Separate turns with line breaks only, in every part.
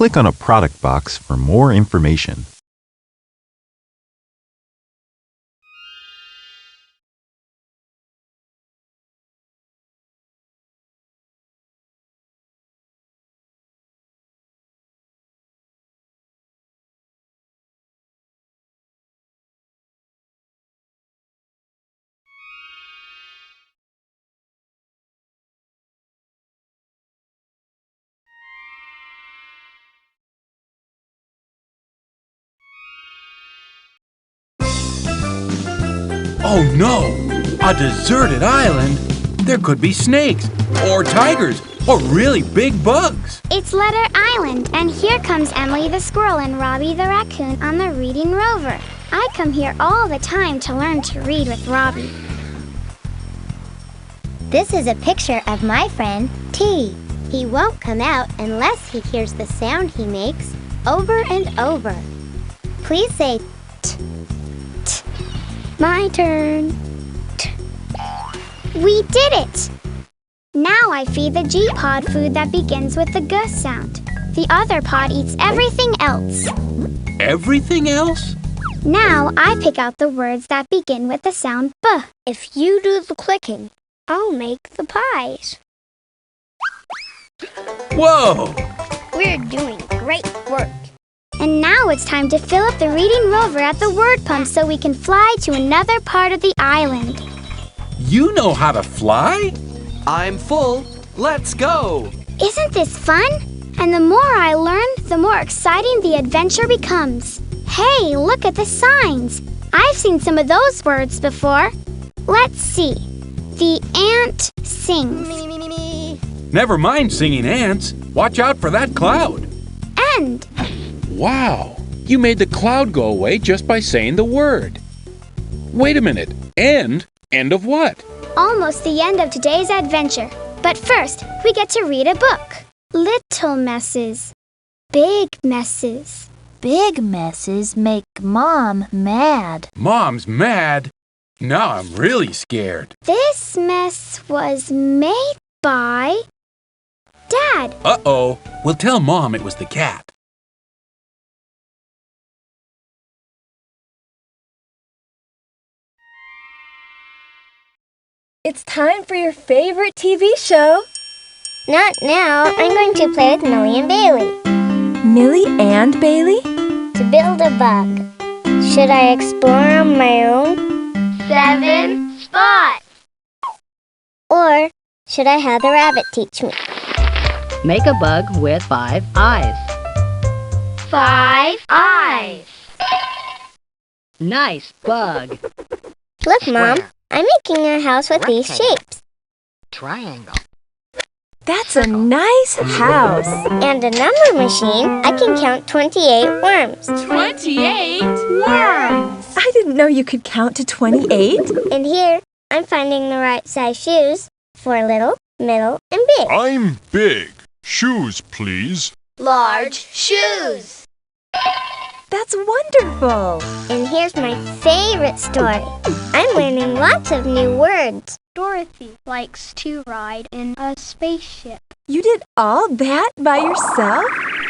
click on a product box for more information.
Oh no! A deserted island? There could be snakes, or tigers, or really big bugs.
It's Letter Island, and here comes Emily the squirrel and Robbie the raccoon on the reading rover. I come here all the time to learn to read with Robbie.
This is a picture of my friend, T. He won't come out unless he hears the sound he makes over and over. Please say t.
T. My turn. T. We did it! Now I feed the G pod food that begins with the G sound. The other pod eats everything else.
Everything else?
Now I pick out the words that begin with the sound B.
If you do the clicking, I'll make the pies.
Whoa!
We're doing great work.
And now it's time to fill up the reading rover at the word pump so we can fly to another part of the island.
You know how to fly?
I'm full. Let's go!
Isn't this fun? And the more I learn, the more exciting the adventure becomes. Hey, look at the signs. I've seen some of those words before. Let's see. The ant sings.
Never mind singing ants. Watch out for that cloud.
End.
Wow! You made the cloud go away just by saying the word. Wait a minute. End? End of what?
Almost the end of today's adventure. But first, we get to read a book. Little messes. Big messes.
Big messes make Mom mad.
Mom's mad. Now I'm really scared.
This mess was made by Dad.
Uh-oh. We'll tell Mom it was the cat.
It's time for your favorite TV show.
Not now. I'm going to play with Millie and Bailey.
Millie and Bailey?
To build a bug. Should I explore on my own?
7 spots.
Or should I have the rabbit teach me?
Make a bug with 5 eyes.
5 eyes.
Nice bug.
Look, Mom. I'm making a house with these shapes.
Triangle.
That's a nice house.
And a number machine, I can count 28 worms.
28 worms.
I didn't know you could count to 28.
And here, I'm finding the right size shoes for little, middle, and big.
I'm big. Shoes, please.
Large shoes.
That's wonderful.
And here's my favorite story. I'm learning lots of new words.
Dorothy likes to ride in a spaceship.
You did all that by yourself?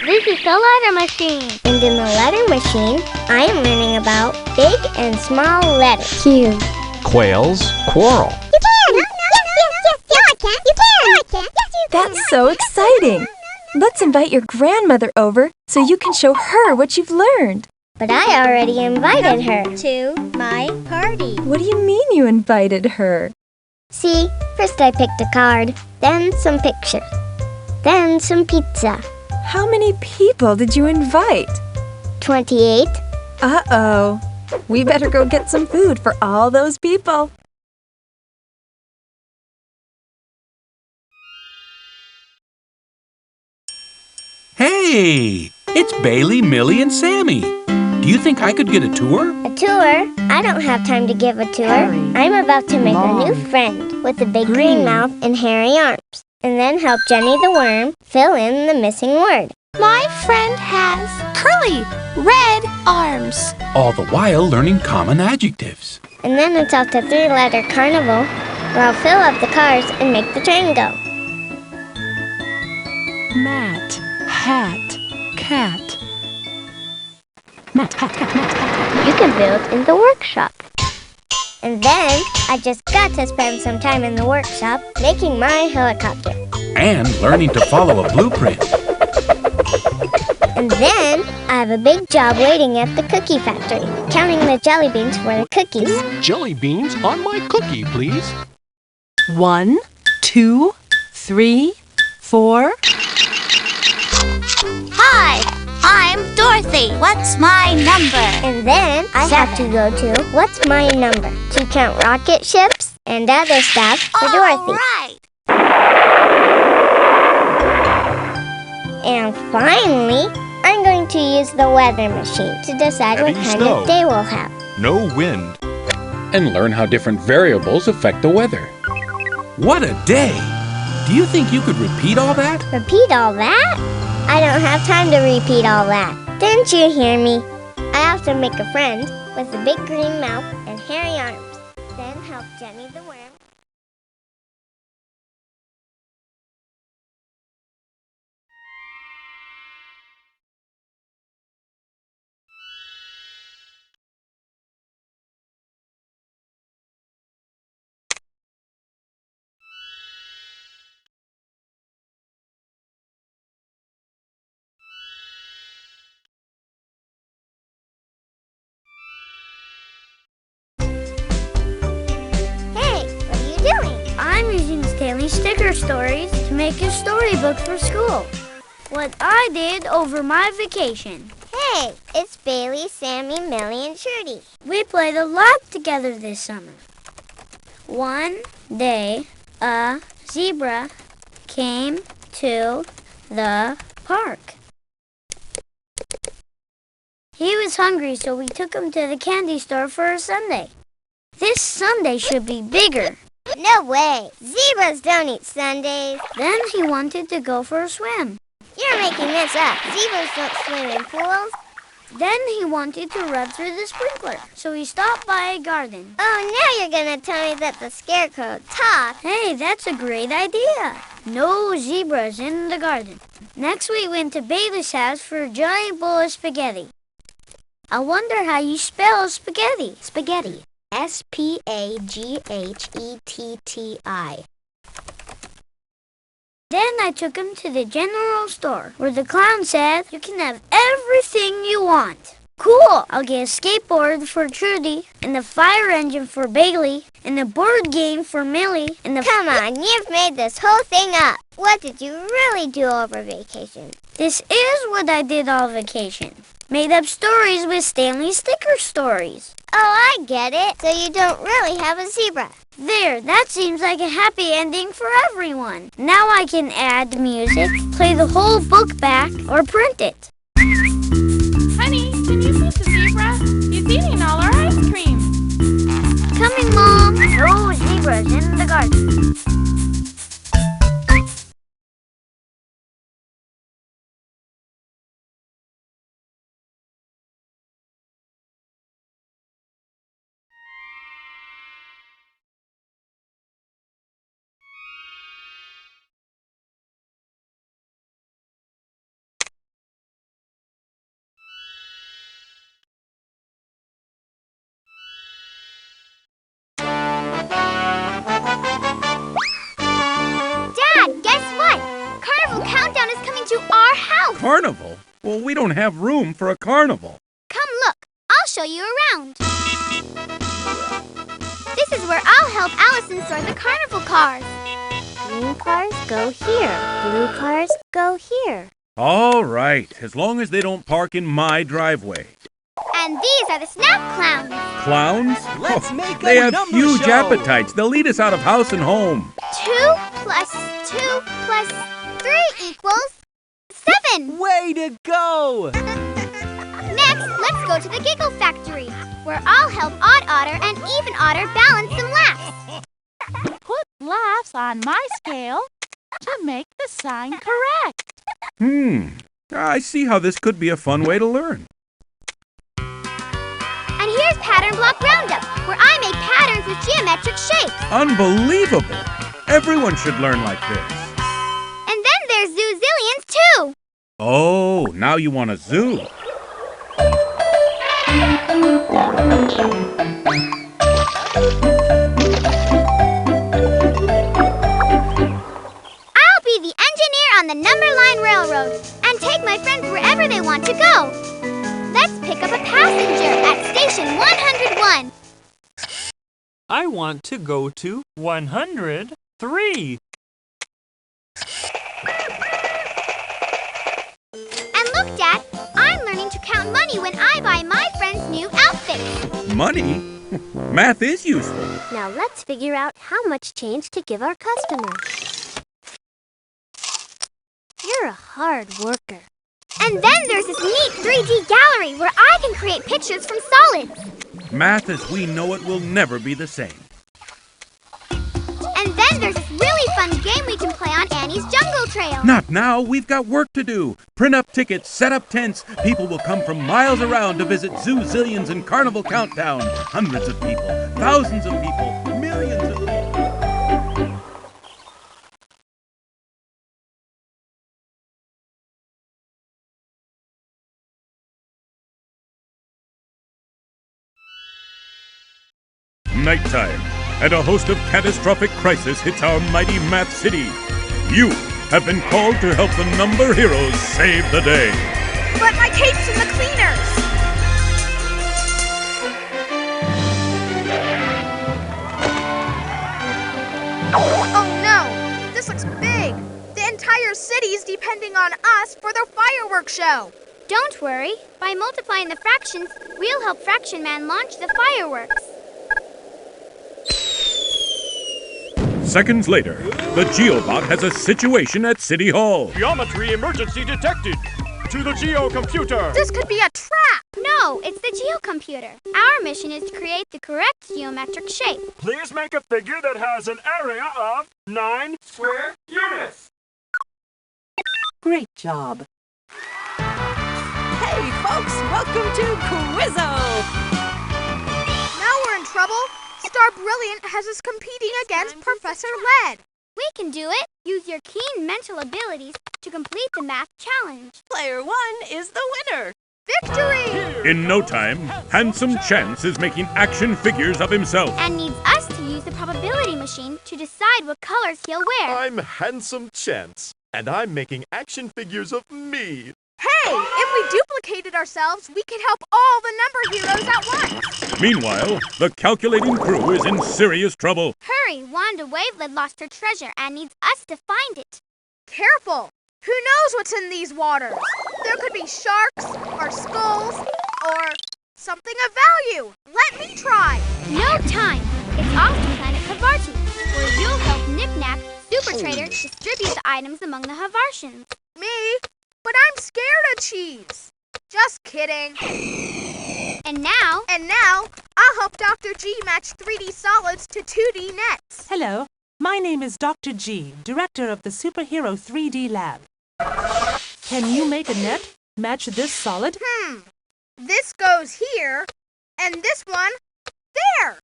This is the letter machine.
And in the letter machine, I am learning about big and small letters.
Q.
Quails quarrel.
You can! Yes, I can. You can! I can. Yes, you can.
That's so exciting. Let's invite your grandmother over so you can show her what you've learned.
But I already invited her to my party.
What do you mean you invited her?
See, first I picked a card, then some pictures, then some pizza.
How many people did you invite?
28.
Uh-oh. We better go get some food for all those people.
Hey! It's Bailey, Millie, and Sammy. Do you think I could get a tour?
A tour? I don't have time to give a tour. I'm about to make a new friend with a big green mouth and hairy arms, and then help Jenny the worm fill in the missing word.
My friend has curly, red arms.
All the while learning common adjectives.
And then it's off to 3-letter carnival, where I'll fill up the cars and make the train go.
Mat, hat,
cat.
You can build in the workshop. And then I just got to spend some time in the workshop making my helicopter.
And learning to follow a blueprint.
And then I have a big job waiting at the cookie factory, counting the jelly beans for the cookies.
Jelly beans on my cookie, please.
1, 2, 3, 4.
Hi, I'm Dorothy. What's my number?
And then I have to go to What's My Number to count rocket ships and other stuff for Dorothy.
Right.
And finally, I'm going to use the weather machine to decide what kind of day we'll have.
No wind.
And learn how different variables affect the weather.
What a day! Do you think you could repeat all that?
Repeat all that? I don't have time to repeat all that. Didn't you hear me? I have to make a friend with a big green mouth and hairy arms. Then help Jenny the worm.
I'm using Stanley sticker stories to make a storybook for school. What I did over my vacation.
Hey, it's Bailey, Sammy, Millie, and Trudy.
We played a lot together this summer. One day, a zebra came to the park. He was hungry, so we took him to the candy store for a sundae. This sundae should be bigger.
No way! Zebras don't eat sundaes.
Then he wanted to go for a swim.
You're making this up. Zebras don't swim in pools.
Then he wanted to run through the sprinkler, so he stopped by a garden.
Oh, now you're gonna tell me that the scarecrow talked.
Hey, that's a great idea. No zebras in the garden. Next we went to Bailey's house for a giant bowl of spaghetti. I wonder how you spell spaghetti.
Spaghetti. Spaghetti.
Then I took him to the general store, where the clown said, you can have everything you want. Cool! I'll get a skateboard for Trudy, and a fire engine for Bailey, and a board game for Millie, and
Come on, you've made this whole thing up. What did you really do over vacation?
This is what I did all vacation. Made up stories with Stanley sticker stories.
Oh, I get it. So you don't really have a zebra.
There, that seems like a happy ending for everyone. Now I can add music, play the whole book back, or print it.
Honey, can you feed the zebra? He's eating all our ice cream.
Coming, Mom. No zebras in the garden.
Carnival? Well, we don't have room for a carnival.
Come look. I'll show you around. This is where I'll help Allison sort the carnival cars.
Green cars go here. Blue cars go here.
All right, as long as they don't park in my driveway.
And these are the snap clowns.
Clowns?
Let's make
They
a
have
number
huge
show.
appetites. They'll eat us out of house and home.
2 plus 2 plus 3 equals 7.
Way to go!
Next, let's go to the Giggle Factory, where I'll help Odd Otter and Even Otter balance some laughs.
Put laughs on my scale to make the sign correct.
I see how this could be a fun way to learn.
And here's Pattern Block Roundup, where I make patterns with geometric shapes.
Unbelievable! Everyone should learn like this.
And then there's Zoozillions, too.
Oh, now you want a zoo.
I'll be the engineer on the Number Line Railroad and take my friends wherever they want to go. Let's pick up a passenger at station 101.
I want to go to 103.
And look, Dad, I'm learning to count money when I buy my friend's new outfit.
Money? Math is useful.
Now let's figure out how much change to give our customer. You're a hard worker.
And then there's this neat 3D gallery where I can create pictures from solids.
Math as we know it will never be the same.
And then there's this really fun game we can play on Annie's Jungle Trail.
Not now, we've got work to do. Print up tickets, set up tents. People will come from miles around to visit Zoo Zillions and Carnival Countdown. Hundreds of people, thousands of people, millions of people. Nighttime, and a host of catastrophic crisis hits our mighty Math City. You have been called to help the number heroes save the day.
But my cape's in the cleaners! Oh no! This looks big! The entire city's depending on us for the fireworks show!
Don't worry. By multiplying the fractions, we'll help Fraction Man launch the fireworks.
Seconds later, the GeoBot has a situation at City Hall.
Geometry emergency detected. To the geocomputer.
This could be a trap!
No, it's the geocomputer. Our mission is to create the correct geometric shape.
Please make a figure that has an area of 9 square units.
Great job. Hey, folks, welcome to Quizzo!
Now we're in trouble. Star Brilliant has us competing against Professor Lead.
We can do it. Use your keen mental abilities to complete the math challenge.
Player 1 is the winner.
Victory!
In no time, Handsome Chance is making action figures of himself.
And needs us to use the probability machine to decide what colors he'll wear.
I'm Handsome Chance, and I'm making action figures of me.
Hey, if we duplicated ourselves, we could help all the number heroes at once.
Meanwhile, the calculating crew is in serious trouble.
Hurry, Wanda Wavelid lost her treasure and needs us to find it.
Careful! Who knows what's in these waters? There could be sharks, or skulls, or something of value. Let me try.
No time. It's off to planet Havarti, where you'll help Knick-Knack, Super Trader, distribute the items among the Havartians.
Me? But I'm scared of cheese. Just kidding.
And now,
I'll help Dr. G match 3D solids to 2D nets.
Hello, my name is Dr. G, director of the Superhero 3D Lab. Can you make a net match this solid?
This goes here, and this one there.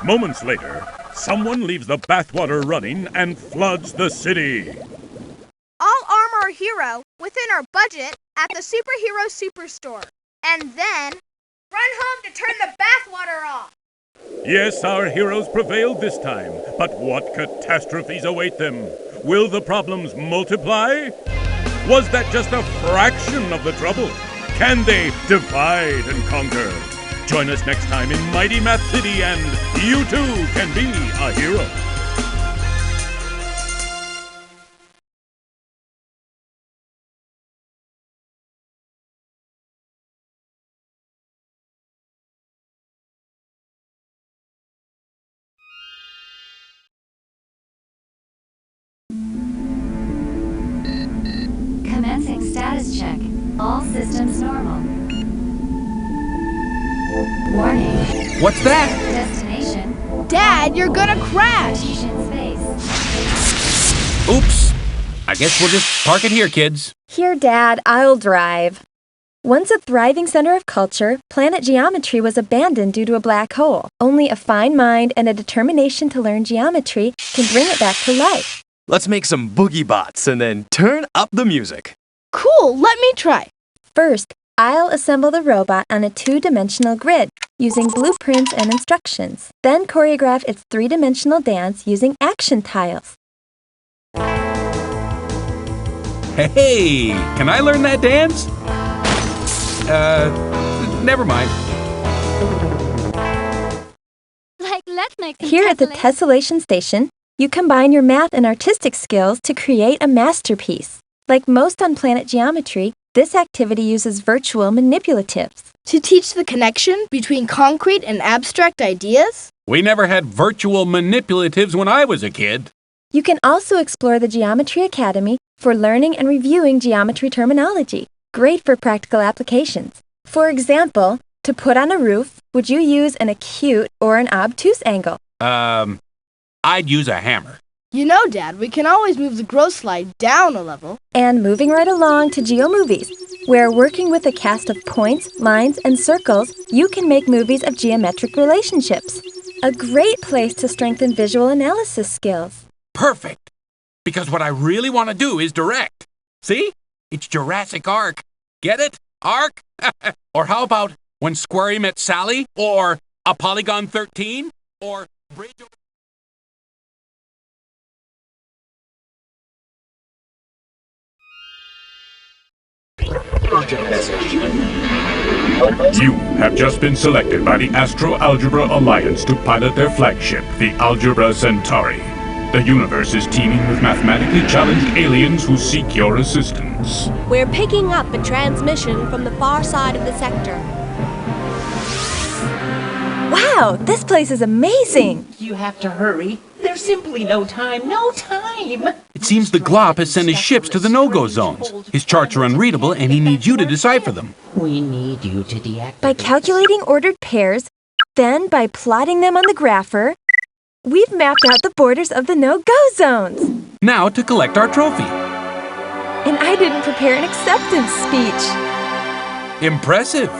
Moments later, someone leaves the bathwater running and floods the city.
I'll arm our hero within our budget at the Superhero Superstore, and then run home to turn the bathwater off.
Yes, our heroes prevailed this time, but what catastrophes await them? Will the problems multiply? Was that just a fraction of the trouble? Can they divide and conquer? Join us next time in Mighty Math City, and you too can be a hero.
Commencing status check. All systems normal. Warning.
What's that?
Destination.
Dad, you're gonna crash!
Completion space.
Oops. I guess we'll just park it here, kids.
Here, Dad, I'll drive. Once a thriving center of culture, planet geometry was abandoned due to a black hole. Only a fine mind and a determination to learn geometry can bring it back to life.
Let's make some boogie bots and then turn up the music. Cool, let me try.
First, I'll assemble the robot on a two-dimensional grid using blueprints and instructions. Then choreograph its three-dimensional dance using action tiles.
Hey, can I learn that dance? Never mind.
Let's make some
Here at the tessellation station, you combine your math and artistic skills to create a masterpiece. Like most on planet geometry, this activity uses virtual manipulatives.
To teach the connection between concrete and abstract ideas?
We never had virtual manipulatives when I was a kid.
You can also explore the Geometry Academy for learning and reviewing geometry terminology. Great for practical applications. For example, to put on a roof, would you use an acute or an obtuse angle?
I'd use a hammer.
You know, Dad, we can always move the growth slide down a level.
And moving right along to GeoMovies, where working with a cast of points, lines, and circles, you can make movies of geometric relationships. A great place to strengthen visual analysis skills.
Perfect. Because what I really want to do is direct. See? It's Jurassic Ark. Get it? Ark? Or how about When Squarey Met Sally? Or A Polygon 13? Or Bridge Over...
You have just been selected by the Astro-Algebra Alliance to pilot their flagship, the Algebra Centauri. The universe is teeming with mathematically challenged aliens who seek your assistance.
We're picking up a transmission from the far side of the sector.
Wow, this place is amazing!
You have to hurry. There's simply no time.
It seems the Glop has sent his ships to the no-go zones. His charts are unreadable and he needs you to decipher them.
We need you to deactivate.
By calculating ordered pairs, then by plotting them on the grapher, we've mapped out the borders of the no-go zones.
Now to collect our trophy.
And I didn't prepare an acceptance speech.
Impressive.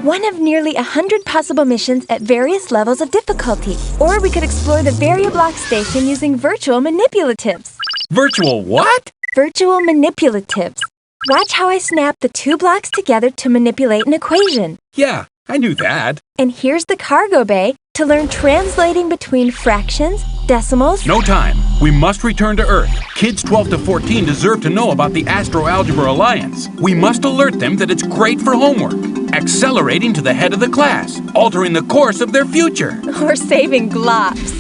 One of nearly 100 possible missions at various levels of difficulty. Or we could explore the Variablock station using virtual manipulatives.
Virtual what?
Virtual manipulatives. Watch how I snap the two blocks together to manipulate an equation.
Yeah, I knew that.
And here's the cargo bay to learn translating between fractions, decimals...
No time. We must return to Earth. Kids 12 to 14 deserve to know about the Astro-Algebra Alliance. We must alert them that it's great for homework, accelerating to the head of the class, altering the course of their future.
Or saving glops.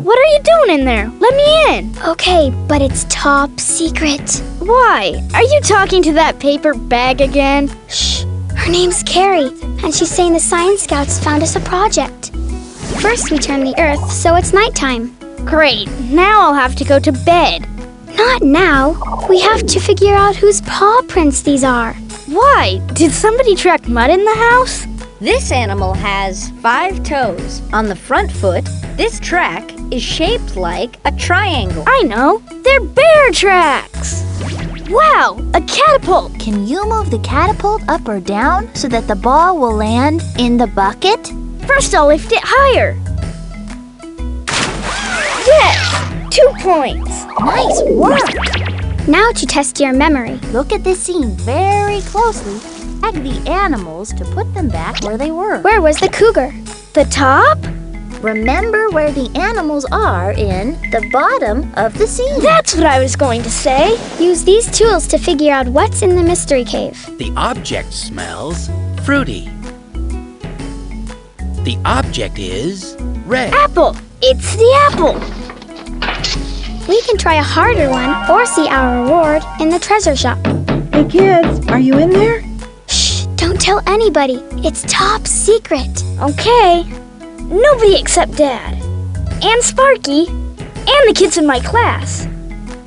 What are you doing in there? Let me in.
Okay, but it's top secret.
Why? Are you talking to that paper bag again?
Shh. Her name's Carrie, and she's saying the Science Scouts found us a project. First we turn the Earth, so it's nighttime.
Great. Now I'll have to go to bed.
Not now. We have to figure out whose paw prints these are.
Why? Did somebody track mud in the house?
This animal has 5 toes. On the front foot, this track is shaped like a triangle.
I know. They're bear tracks. Wow, a catapult.
Can you move the catapult up or down so that the ball will land in the bucket?
First I'll lift it higher. Yes! 2 points.
Nice work.
Now to test your memory.
Look at this scene very closely. Tag the animals to put them back where they were.
Where was the cougar?
The top?
Remember where the animals are in the bottom of the scene.
That's what I was going to say.
Use these tools to figure out what's in the mystery cave.
The object smells fruity. The object is red.
Apple. It's the apple.
We can try a harder one or see our reward in the treasure shop.
Hey kids, are you in there?
Shh, don't tell anybody. It's top secret.
Okay. Nobody except Dad. And Sparky. And the kids in my class.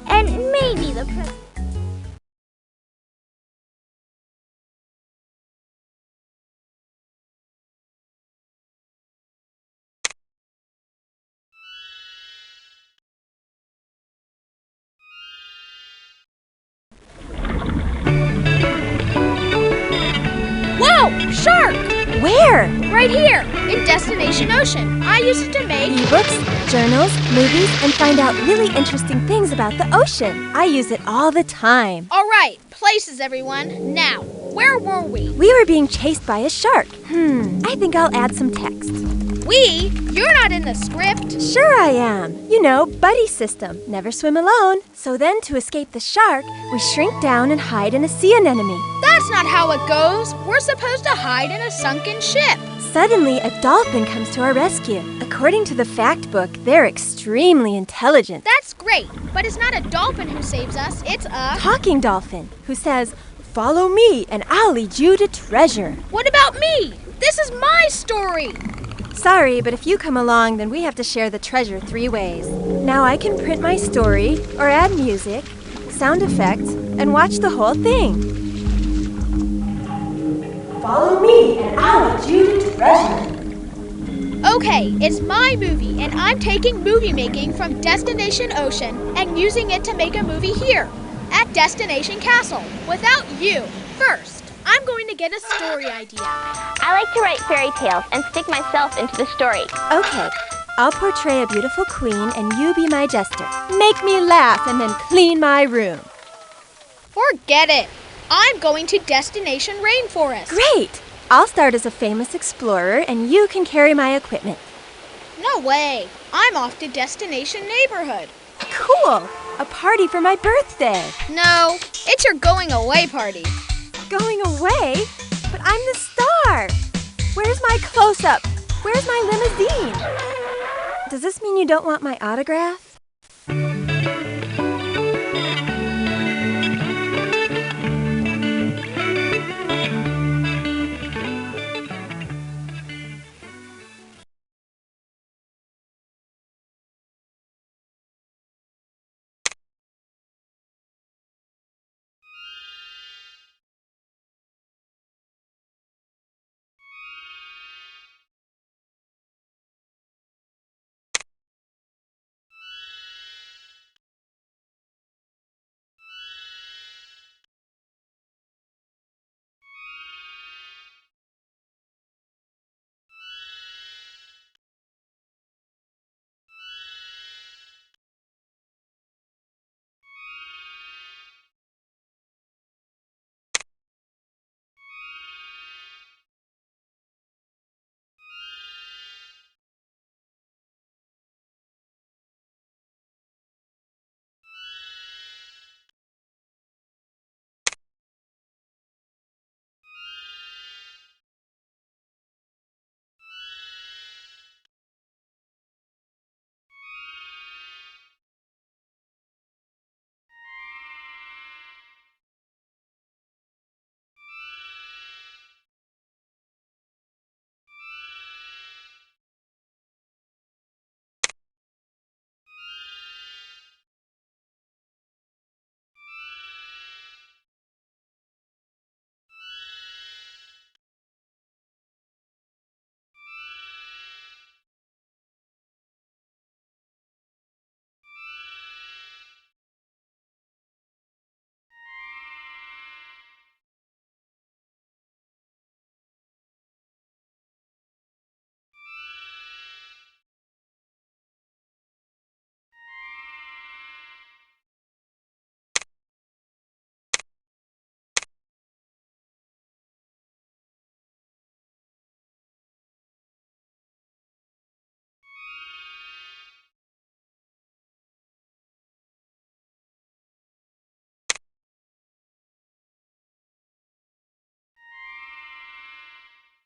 And maybe the president. Oh, shark!
Where?
Right here, in Destination Ocean. I use it to make
Ebooks, journals, movies, and find out really interesting things about the ocean. I use it all the time.
All right, places, everyone. Now, where were we?
We were being chased by a shark. I think I'll add some text.
We? You're not in the script.
Sure I am. You know, buddy system. Never swim alone. So then to escape the shark, we shrink down and hide in a sea anemone.
That's not how it goes. We're supposed to hide in a sunken ship.
Suddenly, a dolphin comes to our rescue. According to the fact book, they're extremely intelligent.
That's great, but it's not a dolphin who saves us. It's a
talking dolphin who says, "Follow me and I'll lead you to treasure."
What about me? This is my story.
Sorry, but if you come along, then we have to share the treasure 3 ways. Now I can print my story, or add music, sound effects, and watch the whole thing. Follow me, and I'll lead you to treasure.
Okay, it's my movie, and I'm taking movie making from Destination Ocean and using it to make a movie here, at Destination Castle, without you. First, I'm going to get a story idea.
I like to write fairy tales and stick myself into the story.
Okay, I'll portray a beautiful queen and you be my jester. Make me laugh and then clean my room.
Forget it. I'm going to Destination Rainforest.
Great! I'll start as a famous explorer and you can carry my equipment.
No way. I'm off to Destination Neighborhood.
Cool! A party for my birthday.
No, it's your going away party.
Going away? But I'm the star! Where's my close-up? Where's my limousine? Does this mean you don't want my autograph?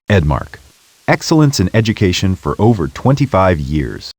EDMARK. Excellence in education for over 25 years.